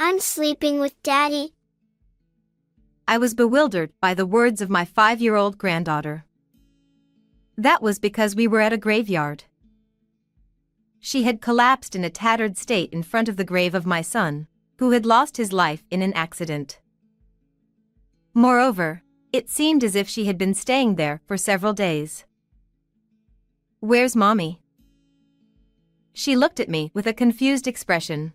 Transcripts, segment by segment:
I'm sleeping with Daddy. I was bewildered by the words of my 5-year-old granddaughter. That was because we were at a graveyard. She had collapsed in a tattered state in front of the grave of my son, who had lost his life in an accident. Moreover, it seemed as if she had been staying there for several days. "Where's Mommy?" She looked at me with a confused expression.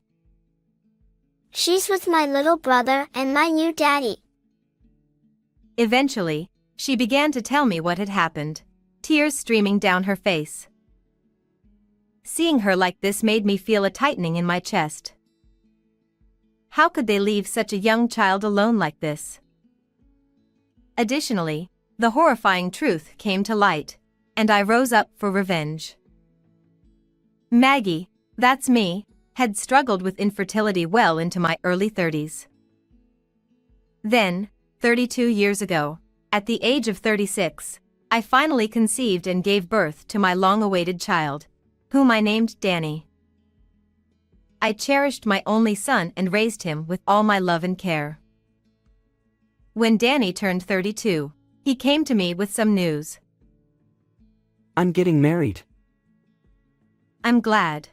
She's with my little brother and my new daddy. Eventually, she began to tell me what had happened, tears streaming down her face. Seeing her like this made me feel a tightening in my chest. How could they leave such a young child alone like this? Additionally, the horrifying truth came to light, and I rose up for revenge. Maggie, that's me, had struggled with infertility well into my early 30s. Then, 32 years ago, at the age of 36, I finally conceived and gave birth to my long-awaited child, whom I named Danny. I cherished my only son and raised him with all my love and care. When Danny turned 32, he came to me with some news. I'm getting married. I'm glad.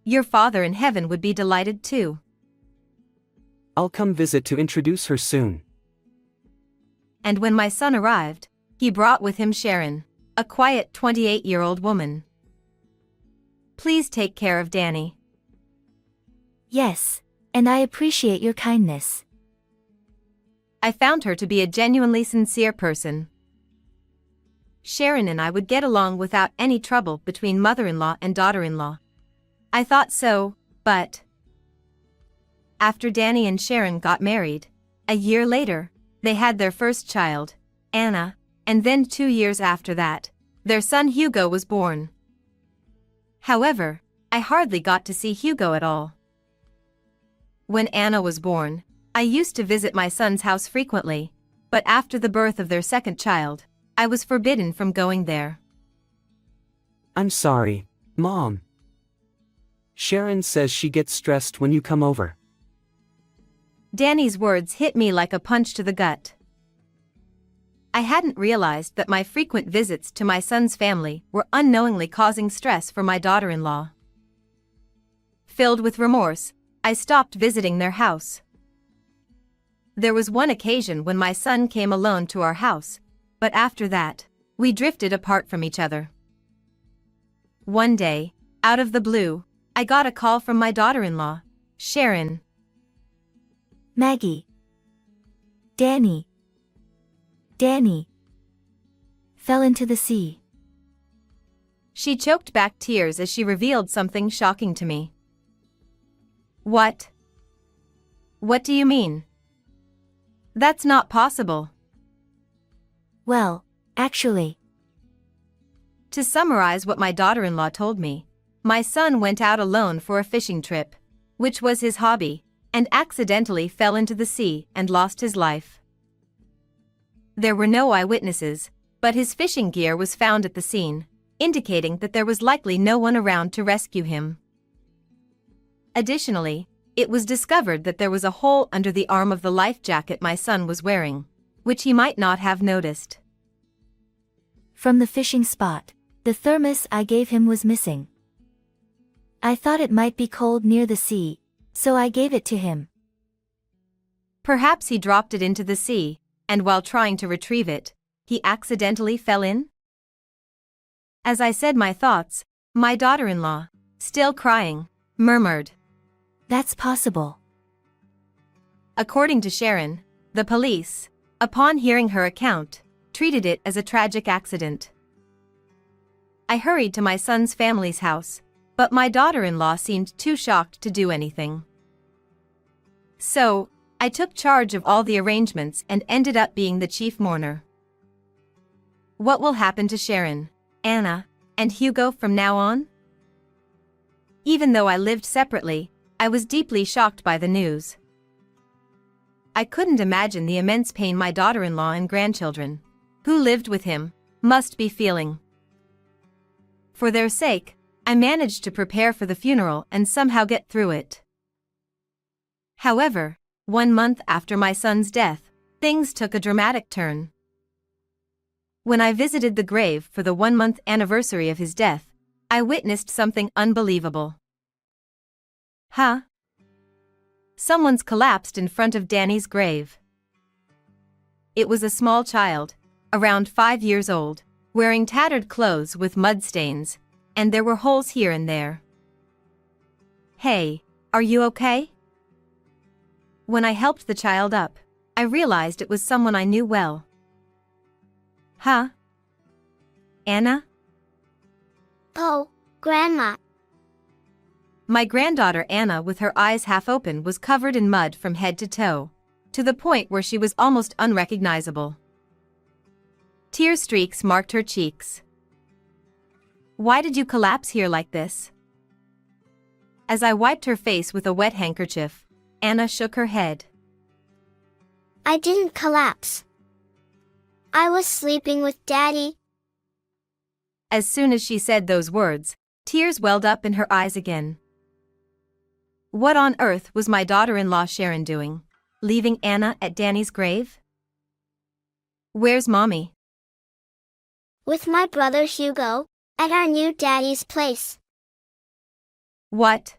Your father in heaven would be delighted too. I'll come visit to introduce her soon. And when my son arrived, he brought with him Sharon, a quiet 28-year-old woman. Please take care of Danny. Yes, and I appreciate your kindness. I found her to be a genuinely sincere person. Sharon and I would get along without any trouble between mother-in-law and daughter-in-law. I thought so, but after Danny and Sharon got married, a year later, they had their first child, Anna, and then 2 years after that, their son Hugo was born. However, I hardly got to see Hugo at all. When Anna was born, I used to visit my son's house frequently, but after the birth of their second child, I was forbidden from going there. I'm sorry, Mom. Sharon says she gets stressed when you come over. Danny's words hit me like a punch to the gut. I hadn't realized that my frequent visits to my son's family were unknowingly causing stress for my daughter-in-law. Filled with remorse, I stopped visiting their house. There was one occasion when my son came alone to our house, but after that, we drifted apart from each other. One day, out of the blue, I got a call from my daughter-in-law, Sharon. Maggie. Danny fell into the sea. She choked back tears as she revealed something shocking to me. What? What do you mean? That's not possible. Well, actually. To summarize what my daughter-in-law told me, my son went out alone for a fishing trip, which was his hobby, and accidentally fell into the sea and lost his life. There were no eyewitnesses, but his fishing gear was found at the scene, indicating that there was likely no one around to rescue him. Additionally, it was discovered that there was a hole under the arm of the life jacket my son was wearing, which he might not have noticed. From the fishing spot, the thermos I gave him was missing. I thought it might be cold near the sea, so I gave it to him. Perhaps he dropped it into the sea, and while trying to retrieve it, he accidentally fell in? As I said my thoughts, my daughter-in-law, still crying, murmured, That's possible. According to Sharon, the police, upon hearing her account, treated it as a tragic accident. I hurried to my son's family's house, but my daughter-in-law seemed too shocked to do anything. So, I took charge of all the arrangements and ended up being the chief mourner. What will happen to Sharon, Anna, and Hugo from now on? Even though I lived separately, I was deeply shocked by the news. I couldn't imagine the immense pain my daughter-in-law and grandchildren, who lived with him, must be feeling. For their sake, I managed to prepare for the funeral and somehow get through it. However, 1 month after my son's death, things took a dramatic turn. When I visited the grave for the 1 month anniversary of his death, I witnessed something unbelievable. Huh? Someone's collapsed in front of Danny's grave. It was a small child, around 5 years old, wearing tattered clothes with mud stains, and there were holes here and there. Hey, are you okay? When I helped the child up, I realized it was someone I knew well. Huh? Anna? Oh, Grandma. My granddaughter Anna, with her eyes half open, was covered in mud from head to toe, to the point where she was almost unrecognizable. Tear streaks marked her cheeks. Why did you collapse here like this? As I wiped her face with a wet handkerchief, Anna shook her head. I didn't collapse. I was sleeping with Daddy. As soon as she said those words, tears welled up in her eyes again. What on earth was my daughter-in-law Sharon doing, leaving Anna at Danny's grave? Where's Mommy? With my brother Hugo, at our new daddy's place. What?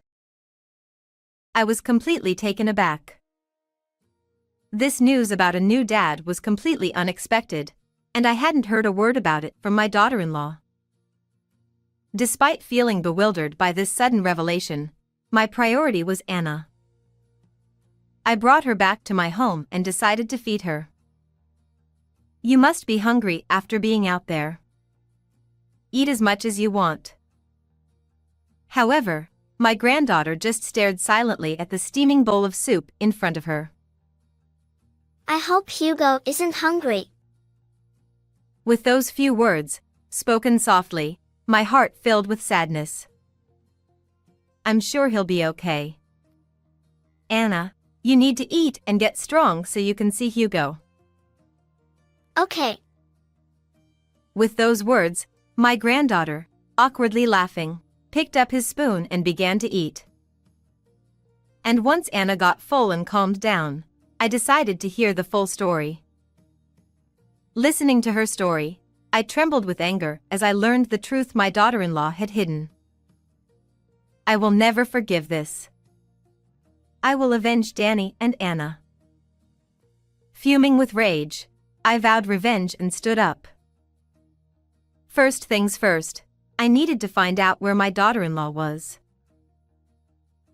I was completely taken aback. This news about a new dad was completely unexpected, and I hadn't heard a word about it from my daughter-in-law. Despite feeling bewildered by this sudden revelation, my priority was Anna. I brought her back to my home and decided to feed her. You must be hungry after being out there. Eat as much as you want. However, my granddaughter just stared silently at the steaming bowl of soup in front of her. I hope Hugo isn't hungry. With those few words, spoken softly, my heart filled with sadness. I'm sure he'll be okay. Anna, you need to eat and get strong so you can see Hugo. Okay. With those words, my granddaughter, awkwardly laughing, picked up his spoon and began to eat. And once Anna got full and calmed down, I decided to hear the full story. Listening to her story, I trembled with anger as I learned the truth my daughter-in-law had hidden. I will never forgive this. I will avenge Danny and Anna. Fuming with rage, I vowed revenge and stood up. First things first, I needed to find out where my daughter-in-law was.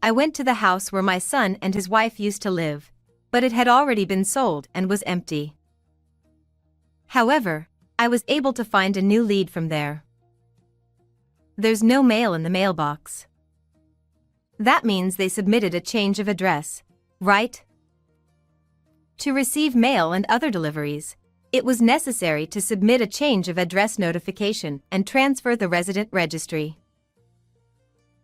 I went to the house where my son and his wife used to live, but it had already been sold and was empty. However, I was able to find a new lead from there. There's no mail in the mailbox. That means they submitted a change of address, right? To receive mail and other deliveries, it was necessary to submit a change of address notification and transfer the resident registry.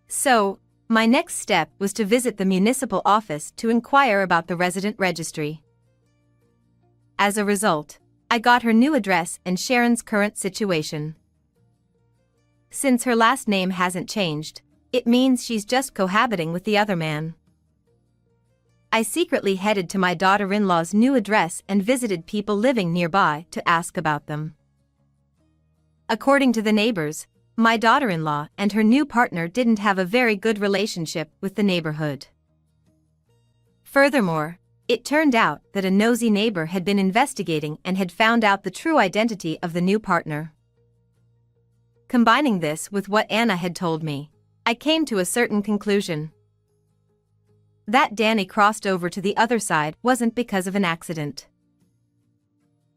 So, my next step was to visit the municipal office to inquire about the resident registry. As a result, I got her new address and Sharon's current situation. Since her last name hasn't changed, it means she's just cohabiting with the other man. I secretly headed to my daughter-in-law's new address and visited people living nearby to ask about them. According to the neighbors, my daughter-in-law and her new partner didn't have a very good relationship with the neighborhood. Furthermore, it turned out that a nosy neighbor had been investigating and had found out the true identity of the new partner. Combining this with what Anna had told me, I came to a certain conclusion. That Danny crossed over to the other side wasn't because of an accident.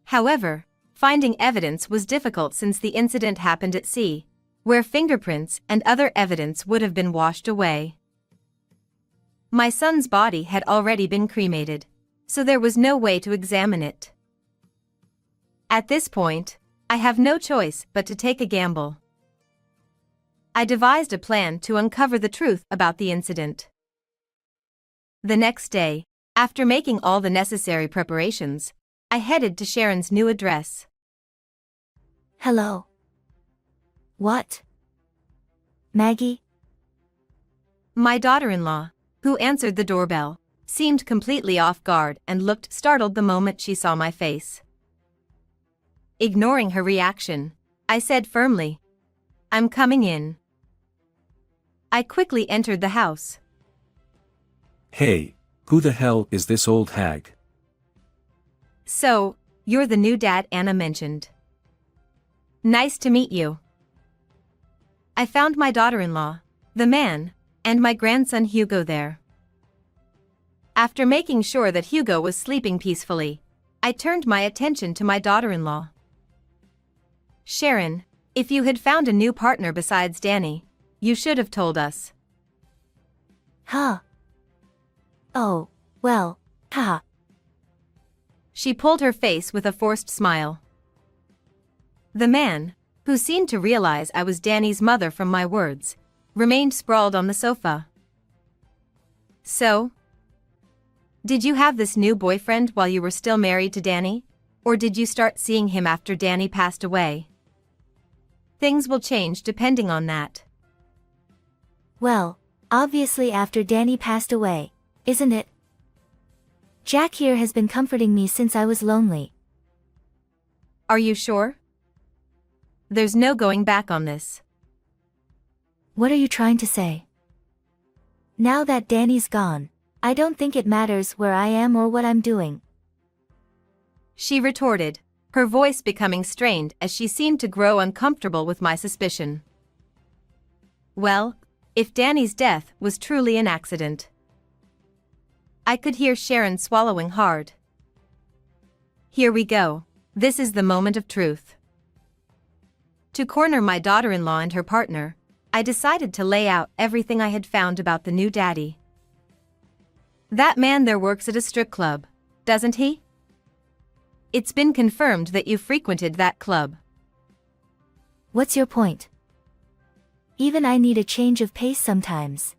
However, finding evidence was difficult since the incident happened at sea, where fingerprints and other evidence would have been washed away. My son's body had already been cremated, so there was no way to examine it. At this point, I have no choice but to take a gamble. I devised a plan to uncover the truth about the incident. The next day, after making all the necessary preparations, I headed to Sharon's new address. Hello. What? Maggie? My daughter-in-law, who answered the doorbell, seemed completely off guard and looked startled the moment she saw my face. Ignoring her reaction, I said firmly, "I'm coming in." I quickly entered the house. Hey, who the hell is this old hag? "So, you're the new dad Anna mentioned. Nice to meet you." I found my daughter-in-law, the man, and my grandson Hugo there. After making sure that Hugo was sleeping peacefully, I turned my attention to my daughter-in-law. "Sharon, if you had found a new partner besides Danny, you should have told us." Huh. Oh, well, haha. She pulled her face with a forced smile. The man, who seemed to realize I was Danny's mother from my words, remained sprawled on the sofa. "So? Did you have this new boyfriend while you were still married to Danny, or did you start seeing him after Danny passed away? Things will change depending on that." Well, obviously after Danny passed away, isn't it? Jack here has been comforting me since I was lonely. "Are you sure? There's no going back on this." What are you trying to say? Now that Danny's gone, I don't think it matters where I am or what I'm doing. She retorted, her voice becoming strained as she seemed to grow uncomfortable with my suspicion. Well, if Danny's death was truly an accident. I could hear Sharon swallowing hard. Here we go. This is the moment of truth. To corner my daughter-in-law and her partner, I decided to lay out everything I had found about the new daddy. "That man there works at a strip club, doesn't he? It's been confirmed that you frequented that club." What's your point? Even I need a change of pace sometimes.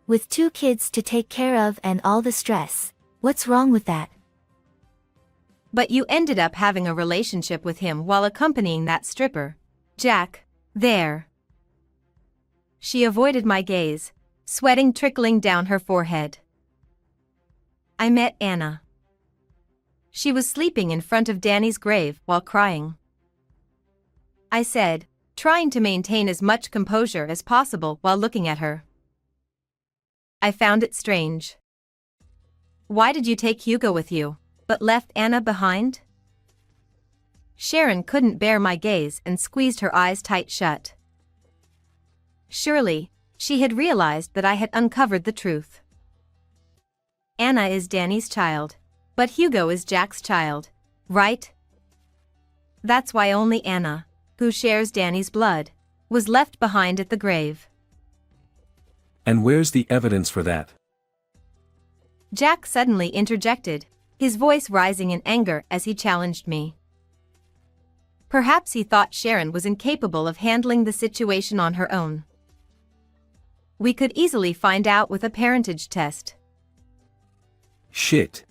With 2 kids to take care of and all the stress, what's wrong with that? "But you ended up having a relationship with him while accompanying that stripper, Jack, there." She avoided my gaze, sweating trickling down her forehead. "I met Anna. She was sleeping in front of Danny's grave while crying," I said, trying to maintain as much composure as possible while looking at her. "I found it strange. Why did you take Hugo with you, but left Anna behind?" Sharon couldn't bear my gaze and squeezed her eyes tight shut. Surely, she had realized that I had uncovered the truth. Anna is Danny's child, but Hugo is Jack's child, right? That's why only Anna, who shares Danny's blood, was left behind at the grave. And where's the evidence for that? Jack suddenly interjected, his voice rising in anger as he challenged me. Perhaps he thought Sharon was incapable of handling the situation on her own. We could easily find out with a parentage test. Shit.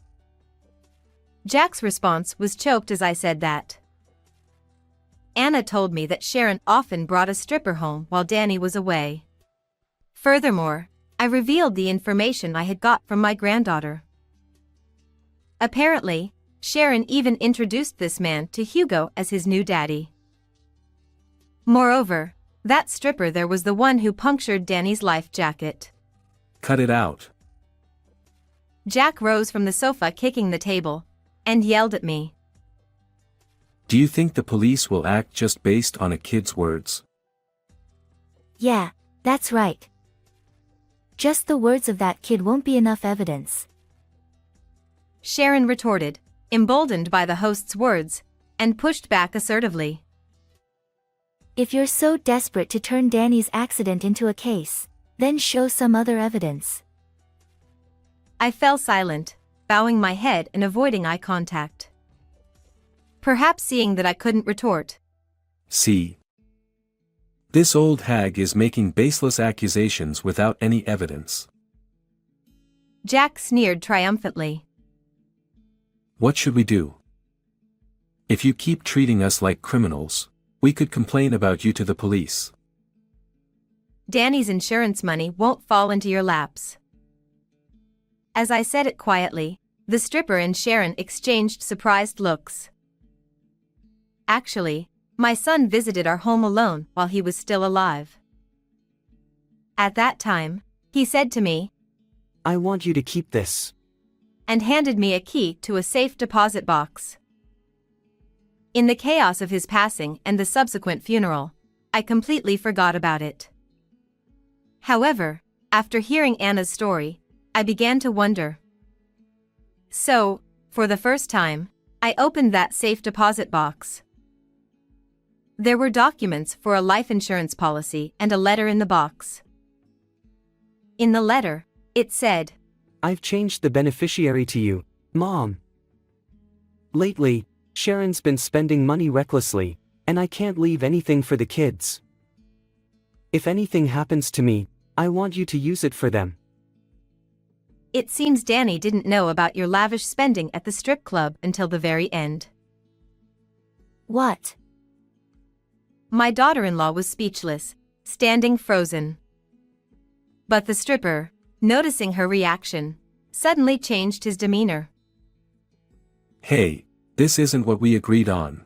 Jack's response was choked as I said that. Anna told me that Sharon often brought a stripper home while Danny was away. Furthermore, I revealed the information I had got from my granddaughter. Apparently, Sharon even introduced this man to Hugo as his new daddy. Moreover, that stripper there was the one who punctured Danny's life jacket. Cut it out. Jack rose from the sofa kicking the table, and yelled at me. Do you think the police will act just based on a kid's words? Yeah, that's right. Just the words of that kid won't be enough evidence. Sharon retorted, emboldened by the host's words, and pushed back assertively. If you're so desperate to turn Danny's accident into a case, then show some other evidence. I fell silent, bowing my head and avoiding eye contact. Perhaps seeing that I couldn't retort. See. This old hag is making baseless accusations without any evidence. Jack sneered triumphantly. What should we do? If you keep treating us like criminals, we could complain about you to the police. Danny's insurance money won't fall into your laps. As I said it quietly, the stripper and Sharon exchanged surprised looks. Actually, my son visited our home alone while he was still alive. At that time, he said to me, I want you to keep this. And handed me a key to a safe deposit box. In the chaos of his passing and the subsequent funeral, I completely forgot about it. However, after hearing Anna's story, I began to wonder. So, for the first time, I opened that safe deposit box. There were documents for a life insurance policy and a letter in the box. In the letter, it said, I've changed the beneficiary to you, Mom. Lately, Sharon's been spending money recklessly, and I can't leave anything for the kids. If anything happens to me, I want you to use it for them. It seems Danny didn't know about your lavish spending at the strip club until the very end. What? My daughter-in-law was speechless, standing frozen. But the stripper, noticing her reaction, suddenly changed his demeanor. Hey, this isn't what we agreed on.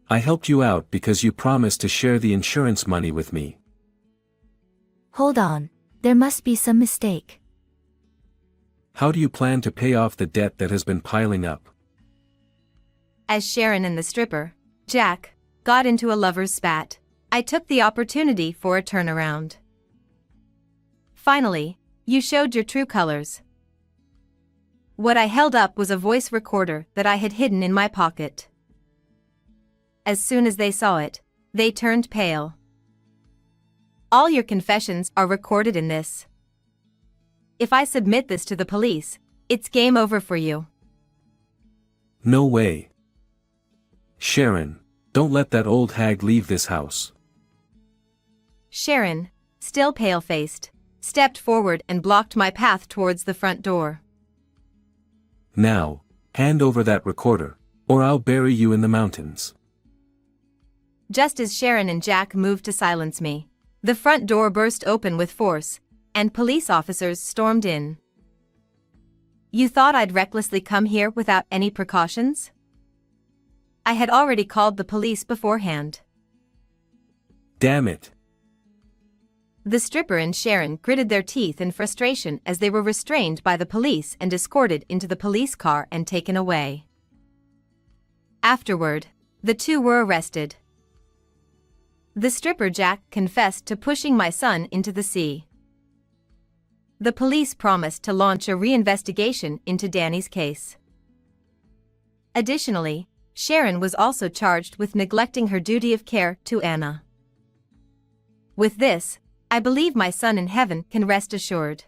I helped you out because you promised to share the insurance money with me. Hold on, there must be some mistake. How do you plan to pay off the debt that has been piling up? As Sharon and the stripper, Jack, got into a lover's spat, I took the opportunity for a turnaround. Finally, you showed your true colors. What I held up was a voice recorder that I had hidden in my pocket. As soon as they saw it, they turned pale. All your confessions are recorded in this. If I submit this to the police, it's game over for you. No way. Sharon, don't let that old hag leave this house. Sharon, still pale-faced, stepped forward and blocked my path towards the front door. Now, hand over that recorder, or I'll bury you in the mountains. Just as Sharon and Jack moved to silence me, the front door burst open with force, and police officers stormed in. You thought I'd recklessly come here without any precautions? I had already called the police beforehand. Damn it. The stripper and Sharon gritted their teeth in frustration as they were restrained by the police and escorted into the police car and taken away. Afterward, the two were arrested. The stripper Jack confessed to pushing my son into the sea. The police promised to launch a reinvestigation into Danny's case. Additionally, Sharon was also charged with neglecting her duty of care to Anna. With this, I believe my son in heaven can rest assured.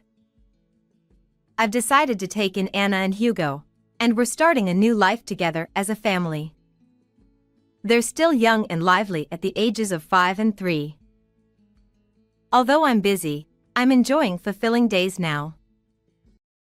I've decided to take in Anna and Hugo, and we're starting a new life together as a family. They're still young and lively at the ages of 5 and 3. Although I'm busy, I'm enjoying fulfilling days now.